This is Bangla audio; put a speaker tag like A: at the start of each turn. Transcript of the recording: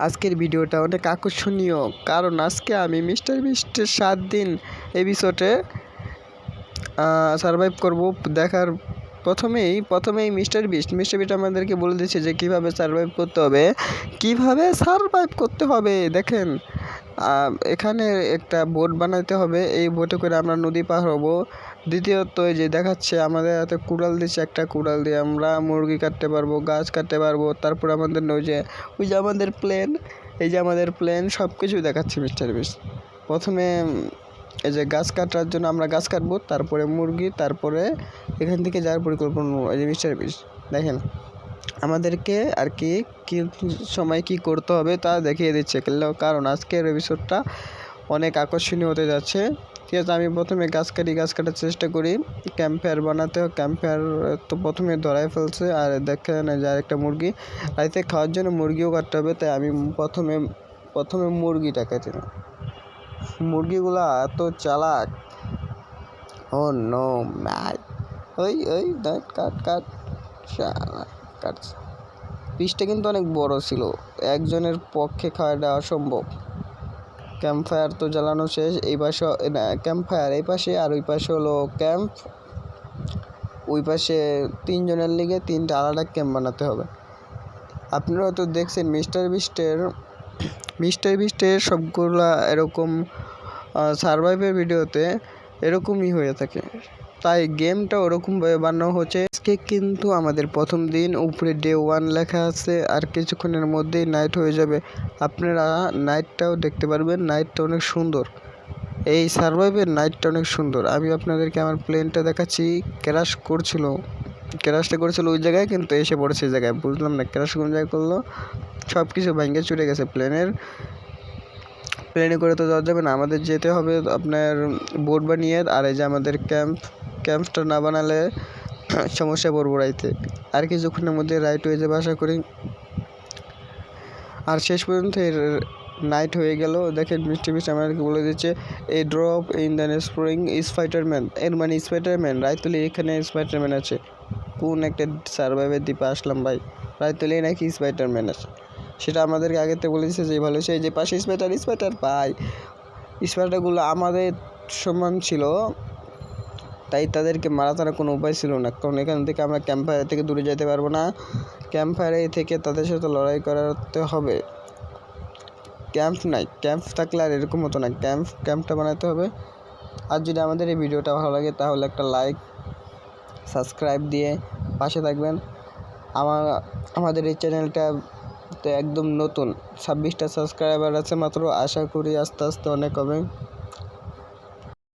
A: আজকের ভিডিওটা অনেক আকর্ষণীয়, কারণ আজকে আমি মিস্টার বিস্টের 7 দিন এপিসোডে সারভাইভ করব। দেখার প্রথমেই মিস্টার বিস্ট আমাদেরকে বলে দিচ্ছে যে কীভাবে সারভাইভ করতে হবে। দেখেন, এখানে একটা বোট বানাতে হবে, এই বোটে করে আমরা নদী পার হব। দ্বিতীয়ত, এই যে দেখাচ্ছে আমাদের হাতে কুড়াল দিচ্ছে, একটা কুড়াল দিয়ে আমরা মুরগি কাটতে পারবো, গাছ কাটতে পারবো। তারপর আমাদের ওই যে আমাদের প্লেন সব কিছুই দেখাচ্ছে মিস্টার বিস্ট। প্রথমে এই যে গাছ কাটার জন্য আমরা গাছ কাটবো, তারপরে মুরগি, তারপরে এখান থেকে যাওয়ার পরিকল্পনা। এই যে মিস্টার বিস্ট দেখেন আমাদেরকে আর কি সময় কি করতে হবে তা দেখিয়ে দিচ্ছে, কারণ আজকের এপিসোডটা অনেক আকর্ষণীয় হতে যাচ্ছে। ঠিক আছে, আমি প্রথমে গাছ কাটার চেষ্টা করি। ক্যাম্প ফায়ার বানাতে হয়, ক্যাম্প ফায়ার তো প্রথমে ধরাই ফেলছে। আর দেখেন যে আরেকটা মুরগি, রাইতে খাওয়ার জন্য মুরগিও কাটতে হবে, তাই আমি প্রথমে মুরগিটা কেটে নিই। মুরগিগুলা এত চালাক, ও নো ম্যাড। ওই কাটছে। পিসটা কিন্তু অনেক বড় ছিল, একজনের পক্ষে খাওয়াটা অসম্ভব। ক্যাম্প ফায়ার তো জ্বালানো শেষ। এই পাশে ক্যাম্প ফায়ার এই পাশে, আর ওই পাশে হলো ক্যাম্প। ওই পাশে 3 জনের লিগে 3টা আলাদা ক্যাম্প বানাতে হবে। আপনারা তো দেখছেন মিস্টার বিস্টের সবগুলা এরকম সারভাইভের ভিডিওতে এরকমই হয়ে থাকে, তাই গেমটা ওরকমভাবে বানানো হচ্ছে। আজকে কিন্তু আমাদের প্রথম দিন, উপরে ডে 1 লেখা আছে, আর কিছুক্ষণের মধ্যেই নাইট হয়ে যাবে। আপনারা নাইটটাও দেখতে পারবেন, নাইটটা অনেক সুন্দর। এই সারভাইভের নাইটটা অনেক সুন্দর। আমি আপনাদেরকে আমার প্লেনটা দেখাচ্ছি, ক্র্যাশটা করেছিল ওই জায়গায়, কিন্তু এসে পড়েছে এই জায়গায়, বুঝলাম না ক্র্যাশ কোন জায়গায় করলো। সব কিছু ভেঙে চুরে গেছে প্লেনে করে তো যাওয়া যাবে না, আমাদের যেতে হবে আপনার বোট বানিয়ে। আর এই যে আমাদের ক্যাম্পটা না বানালে সমস্যা পড়বো রাইতে। আর কিছুক্ষণের মধ্যে রাইট হয়ে যাবে আশা করি। আর শেষ পর্যন্ত নাইট হয়ে গেল। দেখেন মিস্টার বিস্ট আমাদেরকে বলে দিচ্ছে এই drop in the spring Spiderman, এর মানে স্পাইডারম্যান। রাইতুলি এখানে স্পাইডারম্যান আছে। কোন একটা সার্ভাইভের দ্বীপে আসলাম ভাই, রাইতুলি নাকি স্পাইডারম্যান আছে, সেটা আমাদেরকে আগে থেকে বলে দিচ্ছে যে ভালো সে যে পাশে স্পাইডার পাই। স্পাইডারগুলো আমাদের সমান ছিল, তাই তাদেরকে মারা তারা কোনো উপায় ছিল না, কারণ এখান থেকে আমরা ক্যাম্প ফায়ার থেকে দূরে যেতে পারবো না। ক্যাম্প ফায়ারে থেকে তাদের সাথে লড়াই করাতে হবে। ক্যাম্প থাকলে আর এরকম হতো না, ক্যাম্পটা বানাতে হবে। আর যদি আমাদের এই ভিডিওটা ভালো লাগে তাহলে একটা লাইক, সাবস্ক্রাইব দিয়ে পাশে থাকবেন। আমাদের এই চ্যানেলটা তো একদম নতুন, 26টা সাবস্ক্রাইবার আছে মাত্র, আশা করি আস্তে আস্তে অনেক হবে।